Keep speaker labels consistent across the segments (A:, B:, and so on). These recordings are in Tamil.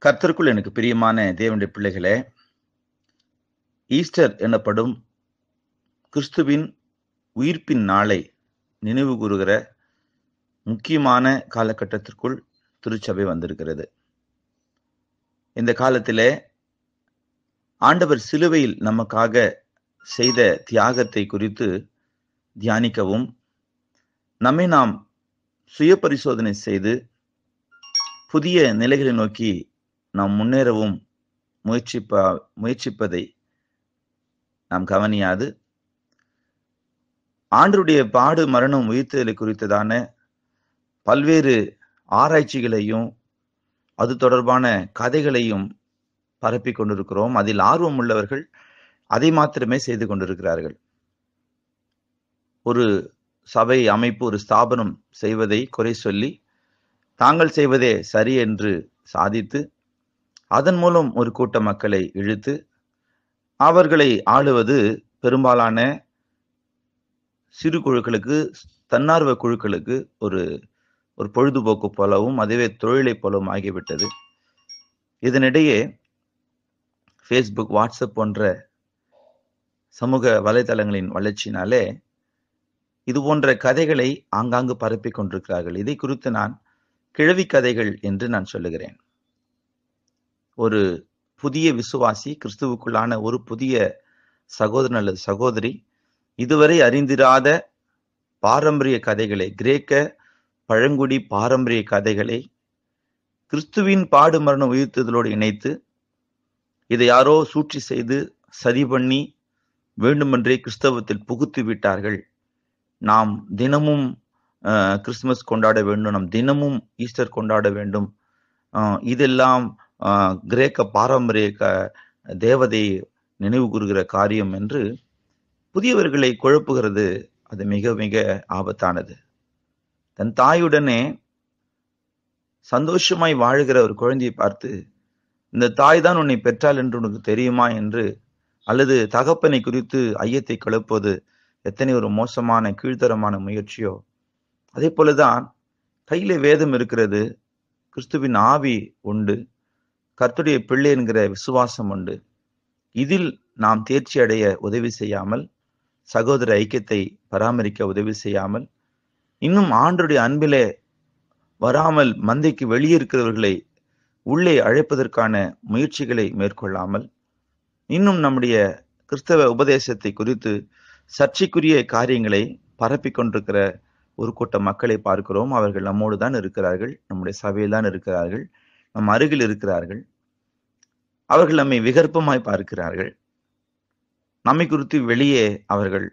A: கர்த்தருக்குள் எனக்கு பிரியமான தேவனுடைய பிள்ளைகளே, ஈஸ்டர் எனப்படும் கிறிஸ்துவின் உயிர்ப்பின் நாளை நினைவு கூறுகிற முக்கியமான காலகட்டத்திற்குள் திருச்சபை வந்திருக்கிறது. இந்த காலத்திலே ஆண்டவர் சிலுவையில் நமக்காக செய்த தியாகத்தை குறித்து தியானிக்கவும், நம்மை நாம் சுய பரிசோதனை செய்து புதிய நிலைகளை நோக்கி நாம் முன்னேறவும் முயற்சிப்பதை நாம் கவனியாது, ஆண்டவருடைய பாடு மரணம் உயிர்த்தலை குறித்ததான பல்வேறு ஆராய்ச்சிகளையும் அது தொடர்பான கதைகளையும் பரப்பி கொண்டிருக்கிறோம். அதில் ஆர்வம் உள்ளவர்கள் அதை மாத்திரமே செய்து கொண்டிருக்கிறார்கள். ஒரு சபை அமைப்பு, ஒரு ஸ்தாபனம் செய்வதை குறை சொல்லி தாங்கள் செய்வதே சரி என்று சாதித்து, அதன் மூலம் ஒரு கூட்ட மக்களை இழுத்து அவர்களை ஆளுவது பெரும்பாலான சிறு குழுக்களுக்கு, தன்னார்வ குழுக்களுக்கு ஒரு பொழுதுபோக்கு போலவும் அதுவே தொழிலை போலவும் ஆகிவிட்டது. இதனிடையே ஃபேஸ்புக், வாட்ஸ்அப் போன்ற சமூக வலைதளங்களின் வளர்ச்சினாலே இது போன்ற கதைகளை ஆங்காங்கு பரப்பி கொண்டிருக்கிறார்கள். இதை குறித்து நான் கிழவி கதைகள் என்று நான் சொல்லுகிறேன். ஒரு புதிய விசுவாசி, கிறிஸ்துவுக்குள்ளான ஒரு புதிய சகோதரன் அல்லது சகோதரி இதுவரை அறிந்திராத பாரம்பரிய கதைகளை, கிரேக்க பழங்குடி பாரம்பரிய கதைகளை கிறிஸ்துவின் பாடு மரண உயிர்த்தலோடு இணைத்து இதை யாரோ சூழ்ச்சி செய்து சதி பண்ணி வேண்டுமென்றே கிறிஸ்தவத்தில் புகுத்தி விட்டார்கள். நாம் தினமும் கிறிஸ்துமஸ் கொண்டாட வேண்டும், நாம் தினமும் ஈஸ்டர் கொண்டாட வேண்டும், இதெல்லாம் கிரேக்க பாரம்பரிய தேவதை நினைவு கூறுகிற காரியம் என்று புதியவர்களை குழப்புகிறது. அது மிக மிக ஆபத்தானது. தன் தாயுடனே சந்தோஷமாய் வாழுகிற ஒரு குழந்தையை பார்த்து, இந்த தாய் தான் உன்னை பெற்றாள் என்று உனக்கு தெரியுமா என்று, அல்லது தகப்பனை குறித்து ஐயத்தை கிளப்புவது எத்தனை ஒரு மோசமான கீழ்த்தரமான முயற்சியோ. அதே போலதான் கையில வேதம் இருக்கிறது, கிறிஸ்துவின் ஆவி உண்டு, கர்த்தருடைய பிள்ளை என்கிற விசுவாசம் உண்டு. இதில் நாம் தேர்ச்சி அடைய உதவி செய்யாமல், சகோதர ஐக்கியத்தை பராமரிக்க உதவி செய்யாமல், இன்னும் ஆண்டவருடைய அன்பிலே வராமல் மந்தைக்கு வெளியே இருக்கிறவர்களை உள்ளே அழைப்பதற்கான முயற்சிகளை மேற்கொள்ளாமல், இன்னும் நம்முடைய கிறிஸ்தவ உபதேசத்தை குறித்து சர்ச்சைக்குரிய காரியங்களை பரப்பி கொண்டிருக்கிற ஒரு கூட்ட மக்களை பார்க்கிறோம். அவர்கள் நம்மோடு தான் இருக்கிறார்கள், நம்முடைய சபையில் தான் இருக்கிறார்கள், நம் அருகில் இருக்கிறார்கள். அவர்கள் நம்மை விகற்பமாய் பார்க்கிறார்கள். நம்மை குறித்து வெளியே அவர்கள்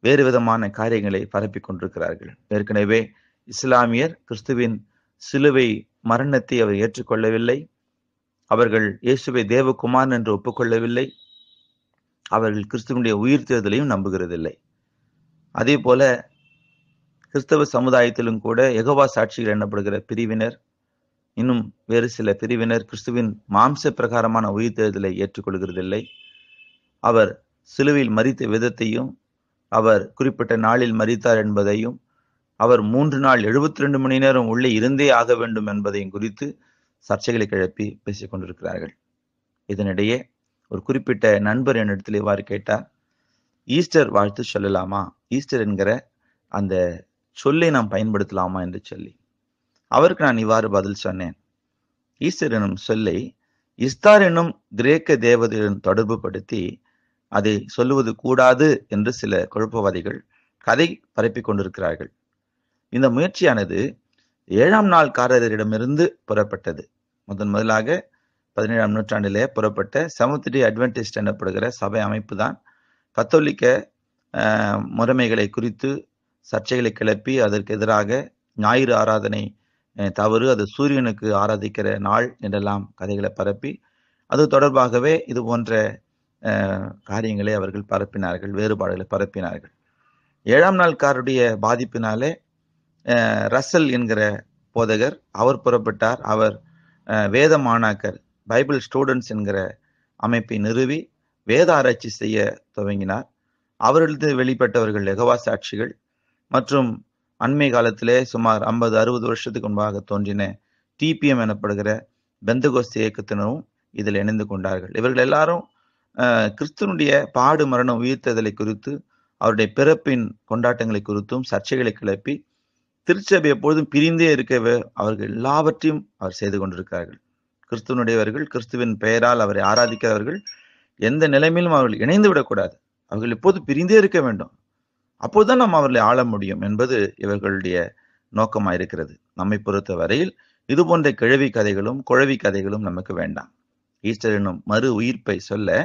A: வேறு விதமான காரியங்களை பரப்பி கொண்டிருக்கிறார்கள். ஏற்கனவே இஸ்லாமியர் கிறிஸ்துவின் சிலுவை மரணத்தை அவர் ஏற்றுக்கொள்ளவில்லை. அவர்கள் இயேசுவை தேவகுமாரன் என்று ஒப்புக்கொள்ளவில்லை. அவர்கள் கிறிஸ்துவனுடைய உயிர்த்தெழுதலையும் நம்புகிறதில்லை. அதே போல கிறிஸ்தவ சமுதாயத்திலும் கூட யெகோவா சாட்சிகள் எனப்படுகிற பிரிவினர், இன்னும் வேறு சில பிரிவினர் கிறிஸ்துவின் மாம்ச பிரகாரமான உயிர்த்தெழுதலை ஏற்றுக்கொள்கிறதில்லை. அவர் சிலுவையில் மரித்த விதத்தையும், அவர் குறிப்பிட்ட நாளில் மரித்தார் என்பதையும், அவர் 3 நாள் 72 மணி நேரம் உள்ளே இருந்தே ஆக வேண்டும் என்பதையும் குறித்து சர்ச்சைகளை கிளப்பி பேசிக் கொண்டிருக்கிறார்கள். இதனிடையே ஒரு குறிப்பிட்ட நண்பர் என்னிடத்தில் இவ்வாறு கேட்டார், ஈஸ்டர் வாழ்த்து சொல்லலாமா, ஈஸ்டர் என்கிற அந்த சொல்லை நாம் பயன்படுத்தலாமா என்று சொல்லி. அவருக்கு நான் இவ்வாறு பதில் சொன்னேன், ஈஸ்டர் எனும் சொல்லை இஸ்தார் என்னும் கிரேக்க தேவதையுடன் தொடர்பு படுத்தி அதை சொல்லுவது கூடாது என்று சில குழப்பவாதிகள் கதை பரப்பி கொண்டிருக்கிறார்கள். இந்த முயற்சியானது 7ஆம் நாள்காரரிடமிருந்து புறப்பட்டது. முதலாக 17ஆம் நூற்றாண்டிலே புறப்பட்ட செவன்த் டே அட்வென்டிஸ்ட் எனப்படுகிற சபை அமைப்பு தான் கத்தோலிக்க முறைமைகளை குறித்து சர்ச்சைகளை கிளப்பி அதற்கு எதிராக ஞாயிறு ஆராதனை தவறு, அது சூரியனுக்கு ஆராதிக்கிற நாள் என்றெல்லாம் கதைகளை பரப்பி அது தொடர்பாகவே இது போன்ற காரியங்களை அவர்கள் பரப்பினார்கள், வேறுபாடுகளை பரப்பினார்கள். 7ஆம் நாள்காருடைய பாதிப்பினாலே ரசல் என்கிற போதகர் அவர் புறப்பட்டார். அவர் வேத மாணாக்கர், பைபிள் ஸ்டூடெண்ட்ஸ் என்கிற அமைப்பை நிறுவி வேத ஆராய்ச்சி செய்ய துவங்கினார். அவர்களது வெளிப்பட்டவர்கள் யெகோவா சாட்சிகள் மற்றும் அண்மை காலத்திலே சுமார் 50-60 வருஷத்துக்கு முன்பாக தோன்றின டிபிஎம் எனப்படுகிற பெந்தகோஸ்து இயக்கத்தினரும் இதில் இணைந்து கொண்டார்கள். இவர்கள் எல்லாரும் கிறிஸ்துவனுடைய பாடு மரணம் உயிர்த்தெழுதலை குறித்து, அவருடைய பிறப்பின் கொண்டாட்டங்களை குறித்தும் சர்ச்சைகளை கிளப்பி, திருச்சபை எப்பொழுதும் பிரிந்தே இருக்கவே அவர்கள் எல்லாவற்றையும் அவர் செய்து கொண்டிருக்கிறார்கள். கிறிஸ்துவனுடையவர்கள், கிறிஸ்துவின் பெயரால் அவரை ஆராதிக்கிறவர்கள் எந்த நிலைமையிலும் அவர்கள் இணைந்து விடக்கூடாது. அவர்கள் எப்போது பிரிந்தே இருக்க வேண்டும். அப்போதுதான் நாம் அவர்களை ஆள முடியும் என்பது இவர்களுடைய நோக்கமாயிருக்கிறது. நம்மை பொறுத்த வரையில் இது போன்ற கிழவி கதைகளும் குழவி கதைகளும் நமக்கு வேண்டாம். ஈஸ்டர் என்னும் மறு உயிர்ப்பை சொல்ல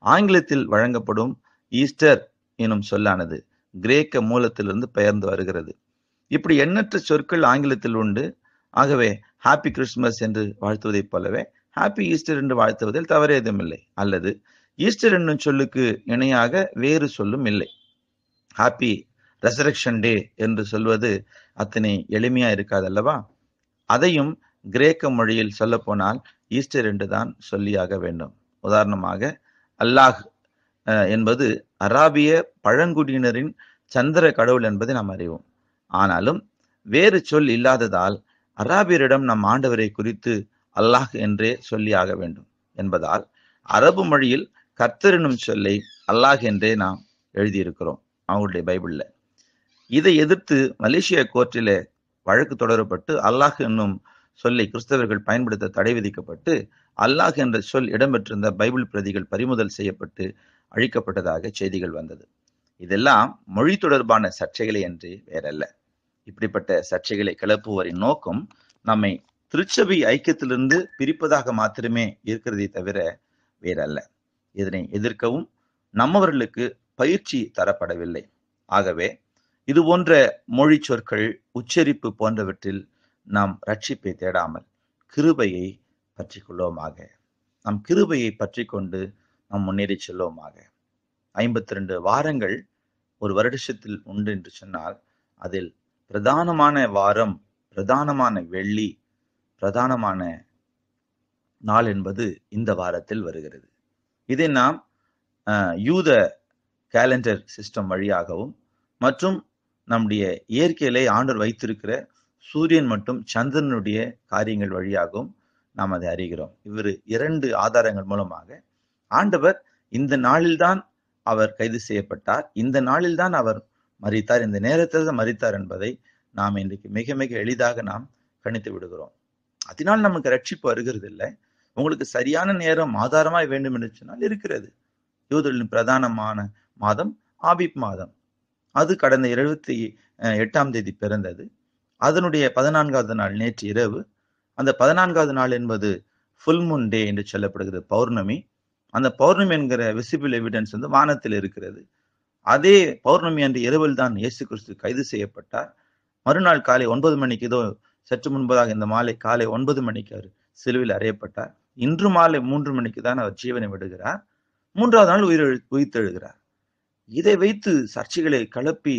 A: ஆங்கிலத்தில் வழங்கப்படும் ஈஸ்டர் எனும் சொல்லானது கிரேக்க மூலத்திலிருந்து பெயர்ந்து வருகிறது. இப்படி எண்ணற்ற சொற்கள் ஆங்கிலத்தில் உண்டு. ஆகவே ஹாப்பி கிறிஸ்துமஸ் என்று வாழ்த்துவதைப் போலவே ஹாப்பி ஈஸ்டர் என்று வாழ்த்துவதில் தவறு ஏதும் இல்லை. அல்லது ஈஸ்டர் என்னும் சொல்லுக்கு இணையாக வேறு சொல்லும் இல்லை. ஹாப்பி ரெசரக்ஷன் டே என்று சொல்வது அத்தனை எளிமையா இருக்காது அல்லவா? அதையும் கிரேக்க மொழியில் சொல்ல போனால் ஈஸ்டர் என்று தான் சொல்லியாக வேண்டும். உதாரணமாக அல்லாஹ் என்பது அராபிய பழங்குடியினரின் சந்திர கடவுள் என்பதை நாம் அறிவோம். ஆனாலும் வேறு சொல் இல்லாததால் அராபியரிடம் நம் ஆண்டவரை குறித்து அல்லாஹ் என்றே சொல்லியாக வேண்டும் என்பதால் அரபு மொழியில் கர்த்தர் என்னும் சொல்லை அல்லாஹ் என்றே நாம் எழுதியிருக்கிறோம் அவங்களுடைய பைபிள்ல. இதை எதிர்த்து மலேசிய கோர்ட்டிலே வழக்கு தொடரப்பட்டு அல்லாஹ் என்னும் சொல்லை கிறிஸ்தவர்கள் பயன்படுத்த தடை விதிக்கப்பட்டு அல்லாஹ் என்ற சொல் இடம்பெற்றிருந்த பைபிள் பிரதிகள் பறிமுதல் செய்யப்பட்டு அழிக்கப்பட்டதாக செய்திகள் வந்தது. இதெல்லாம் மொழி தொடர்பான சர்ச்சைகளை அன்றி வேறல்ல. இப்படிப்பட்ட சர்ச்சைகளை கிளப்புவரின் நோக்கம் நம்மை திருச்சபை ஐக்கியத்திலிருந்து பிரிப்பதாக மாத்திரமே இருக்கிறதை தவிர வேறல்ல. இதனை எதிர்க்கவும் நம்மவர்களுக்கு பயிற்சி தரப்படவில்லை. ஆகவே இது போன்ற மொழி சொற்கள், உச்சரிப்பு போன்றவற்றில் நாம் ரட்சிப்பை தேடாமல் கிருபையை பற்றி கொள்வோமாக. நம் கிருபையை பற்றி கொண்டு நாம் முன்னேறி செல்வோமாக. 52 வாரங்கள் ஒரு வருடத்தில் உண்டு என்று சொன்னால் அதில் பிரதானமான வாரம், பிரதானமான வெள்ளி, பிரதானமான நாள் என்பது இந்த வாரத்தில் வருகிறது. இதை நாம் யூத கேலண்டர் சிஸ்டம் வழியாகவும் மற்றும் நம்முடைய இயற்கையிலே ஆண்டவர் வைத்திருக்கிற சூரியன் மற்றும் சந்திரனுடைய காரியங்கள் வழியாகவும் நாம் அதை அறிகிறோம். இவர் 2 ஆதாரங்கள் மூலமாக ஆண்டவர் இந்த நாளில்தான் அவர் கைது செய்யப்பட்டார், இந்த நாளில்தான் அவர் மரித்தார், இந்த நேரத்தில் தான் மரித்தார் என்பதை நாம் இன்றைக்கு மிக மிக எளிதாக நாம் கணித்து விடுகிறோம். அதனால் நமக்கு ரட்சிப்பு வருகிறது இல்லை. உங்களுக்கு சரியான நேரம் ஆதாரமாய் வேண்டும் என்று சொன்னால் இருக்கிறது. யூதர்களின் பிரதானமான மாதம் ஆபிப் மாதம். அது கடந்த 28ஆம் தேதி பிறந்தது. அதனுடைய 14வது நாள் நேற்று இரவு. அந்த 14வது நாள் என்பது ஃபுல் மூன் டே என்று சொல்லப்படுகிறது, பௌர்ணமி. அந்த பௌர்ணமி என்கிற விசிபிள் எவிடன்ஸ் வந்து வானத்தில் இருக்கிறது. அதே பௌர்ணமி அன்று இரவில் தான் இயேசு கிறிஸ்து கைது செய்யப்பட்டார். மறுநாள் காலை 9 மணிக்கு, இதோ சற்று முன்பதாக இந்த மாலை காலை 9 மணிக்கு அவர் சிலுவையில் அறையப்பட்டார். இன்று மாலை 3 மணிக்கு தான் அவர் ஜீவனை விடுகிறார். 3வது நாள் உயிர்த்தெழுகிறார். இதை வைத்து சர்ச்சைகளை கிளப்பி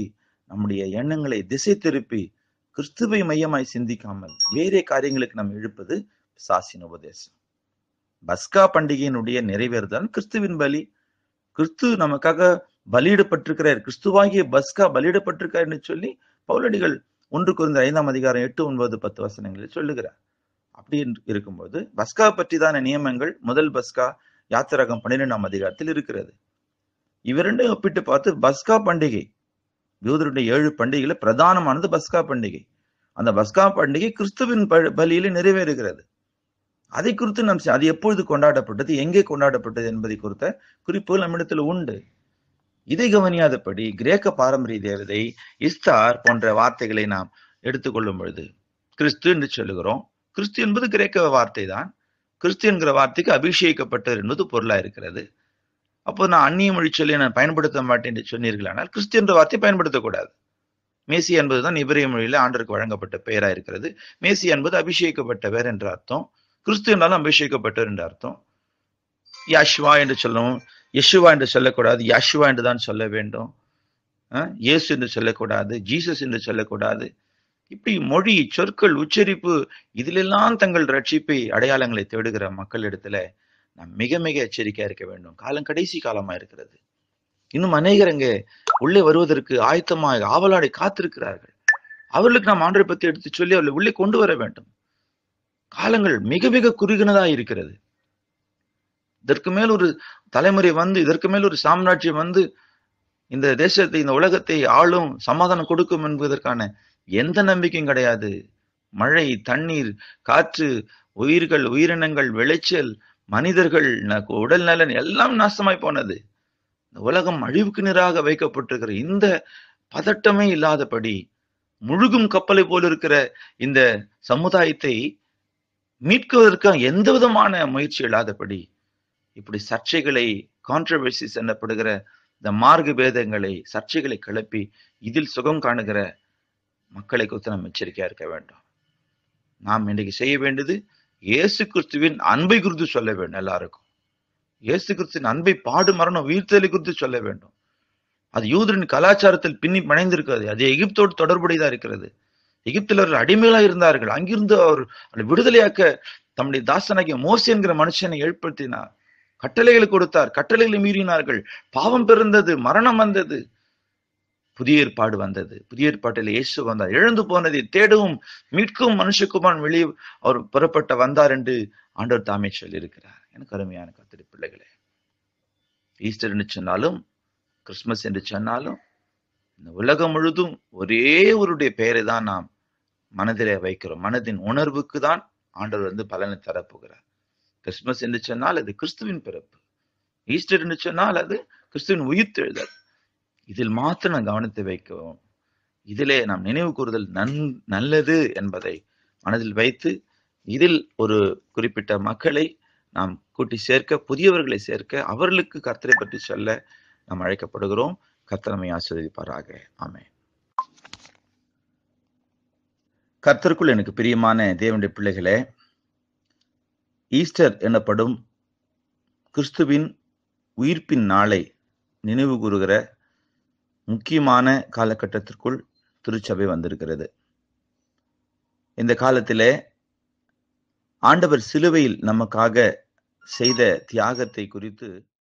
A: நம்முடைய எண்ணங்களை திசை திருப்பி கிறிஸ்துவை மையமாய் சிந்திக்காமல் வேறே காரியங்களுக்கு நாம் இழுப்பது பிசாசின் உபதேசம். பஸ்கா பண்டிகையினுடைய நிறைவேறுதல் கிறிஸ்துவின் பலி. கிறிஸ்து நமக்காக பலியிடப்பட்டிருக்கிறார், கிறிஸ்துவாகிய பஸ்கா பலியிடப்பட்டிருக்கார் என்று சொல்லி பவுலடிகள் 1 கொரிந்தியர் 5ஆம் அதிகாரம் 8, 9, 10 வசனங்களில் சொல்லுகிறார். அப்படி இருக்கும்போது பஸ்கா பற்றிதான நியமங்கள் முதல் பஸ்கா யாத்திராகம் 12ஆம் அதிகாரத்தில் இருக்கிறது. இவரெண்டையும் ஒப்பிட்டு பார்த்து பஸ்கா பண்டிகை, யூதருடைய 7 பண்டிகையில பிரதானமானது பஸ்கா பண்டிகை. அந்த பஸ்கா பண்டிகை கிறிஸ்துவின் பலியில நிறைவேறுகிறது. அதை குறித்து நாம் அது எப்பொழுது கொண்டாடப்பட்டது, எங்கே கொண்டாடப்பட்டது என்பதை குறித்த குறிப்புகள் நம்மிடத்தில் உண்டு. இதை கவனியாதபடி கிரேக்க பாரம்பரிய தேவதை இஸ்தார் போன்ற வார்த்தைகளை நாம் எடுத்துக்கொள்ளும் பொழுது கிறிஸ்து என்று சொல்லுகிறோம். கிறிஸ்து என்பது கிரேக்க வார்த்தை தான். கிறிஸ்து என்கிற வார்த்தைக்கு அபிஷேகிக்கப்பட்டவர் என்பது பொருளா இருக்கிறது. அப்போ நான் அந்நிய மொழி சொல்லி நான் பயன்படுத்த மாட்டேன் என்று சொன்னீர்களானால் கிறிஸ்து என்ற வார்த்தையை பயன்படுத்தக்கூடாது. மேசி என்பதுதான் இபிரேய மொழியில ஆண்டருக்கு வழங்கப்பட்ட பெயரா இருக்கிறது. மேசி என்பது அபிஷேகிக்கப்பட்டவர் என்ற அர்த்தம். கிறிஸ்து என்றாலும் அபிஷேகிக்கப்பட்டவர் என்ற அர்த்தம். யாஷுவா என்று சொல்லணும், யெஷுவா என்று சொல்லக்கூடாது, யாஷுவா என்று தான் சொல்ல வேண்டும். இயேசு என்று சொல்லக்கூடாது, ஜீசஸ் என்று சொல்லக்கூடாது. இப்படி மொழி, சொற்கள், உச்சரிப்பு இதிலெல்லாம் தங்கள் ரட்சிப்பை அடையாளங்களை தேடுகிற மக்களிடத்துல நாம் மிக மிக எச்சரிக்கையா இருக்க வேண்டும். காலம் கடைசி காலமா இருக்கிறது. இன்னும் அநேகர் அங்கே உள்ளே வருவதற்கு ஆயத்தமாக ஆவலாடி காத்திருக்கிறார்கள். அவர்களுக்கு நாம் ஆண்டவரை பற்றி எடுத்து சொல்லி அவர்களை உள்ளே கொண்டு வர வேண்டும். காலங்கள் மிக மிக குறுகினதா இருக்கிறது. இதற்கு மேல் ஒரு தலைமுறை வந்து, இதற்கு மேல் ஒரு சாம்ராஜ்யம் வந்து இந்த தேசத்தை, இந்த உலகத்தை ஆளும், சமாதானம் கொடுக்கும் என்பதற்கான எந்த நம்பிக்கையும் கிடையாது. மழை, தண்ணீர், காற்று, உயிர்கள், உயிரினங்கள், விளைச்சல், மனிதர்கள், உடல் நலன் எல்லாம் நாசமாய் போனது. இந்த உலகம் அழிவுக்கு நேராக வைக்கப்பட்டிருக்கிற இந்த பதட்டமே இல்லாதபடி, முழுகும் கப்பலை போல இருக்கிற இந்த சமுதாயத்தை மீட்குவதற்கு எந்த விதமான முயற்சி இல்லாதபடி, இப்படி சர்ச்சைகளை, கான்ட்ரவர்சிஸ் எனப்படுகிற இந்த மார்க்க பேதங்களை, சர்ச்சைகளை கிளப்பி இதில் சுகம் காணுகிற மக்களை குறித்து நாம் எச்சரிக்கையா இருக்க வேண்டும். நாம் இன்னைக்கு செய்ய வேண்டியது இயேசு கிறிஸ்துவின் அன்பை குறித்து சொல்ல வேண்டும். எல்லாருக்கும் இயேசு கிறிஸ்துவின் அன்பை, பாடு மரணம் உயிர்த்தலை குறித்து சொல்ல வேண்டும். அது யூதரின் கலாச்சாரத்தில் பின்னி பிணைந்திருக்கிறது. அது எகிப்தோடு தொடர்புடையதா இருக்கிறது. எகிப்தில் அவர்கள் அடிமைகளா இருந்தார்கள். அங்கிருந்து அவர் விடுதலையாக்க தம்முடைய தாசனாகிய மோசே என்கிற மனுஷனை ஏற்படுத்தினார். கட்டளைகளை கொடுத்தார். கட்டளைகளை மீறினார்கள். பாவம் பிறந்தது, மரணம் வந்தது. புதிய ஏற்பாடு வந்தது. புதிய ஏற்பாட்டில் இயேசு வந்தார். இழந்து போனதை தேடவும் மீட்கும் மனுஷகுமாரன் வெளியே அவர் புறப்பட்ட வந்தார் என்று ஆண்டவர் தாமே சொல்லி இருக்கிறார். எனக்கு அருமையான கர்த்தருடைய பிள்ளைகளே, ஈஸ்டர் என்று சொன்னாலும், கிறிஸ்துமஸ் என்று சொன்னாலும், இந்த உலகம் முழுதும் ஒரே ஒருடைய பெயரை தான் நாம் மனதிலே வைக்கிறோம். மனதின் உணர்வுக்கு தான் ஆண்டவர் வந்து பலனை தரப்போகிறார். கிறிஸ்துமஸ் என்று சொன்னால் அது கிறிஸ்துவின் பிறப்பு. ஈஸ்டர் என்று சொன்னால் அது கிறிஸ்துவின் உயிர்த்தெழுதல். இதில் மாத்திரம் நாம் கவனத்தை வைக்கவும், இதிலே நாம் நினைவு கூறுதல் நல்லது என்பதை மனதில் வைத்து, இதில் ஒரு குறிப்பிட்ட மக்களை நாம் கூட்டி சேர்க்க, புதியவர்களை சேர்க்க, அவர்களுக்கு கர்த்தரை பற்றி சொல்ல நாம் அழைக்கப்படுகிறோம். கர்த்தர் நம்மை ஆசீர்வதிப்பாராக. ஆமென். கர்த்தருக்குள் எனக்கு பிரியமான தேவனுடைய பிள்ளைகளே, ஈஸ்டர் எனப்படும் கிறிஸ்துவின் உயிர்ப்பின் நாளை நினைவு கூறுகிற முக்கியமான காலகட்டத்திற்குள் திருச்சபை வந்திருக்கிறது. இந்த காலத்திலே ஆண்டவர் சிலுவையில் நமக்காக செய்த தியாகத்தை குறித்து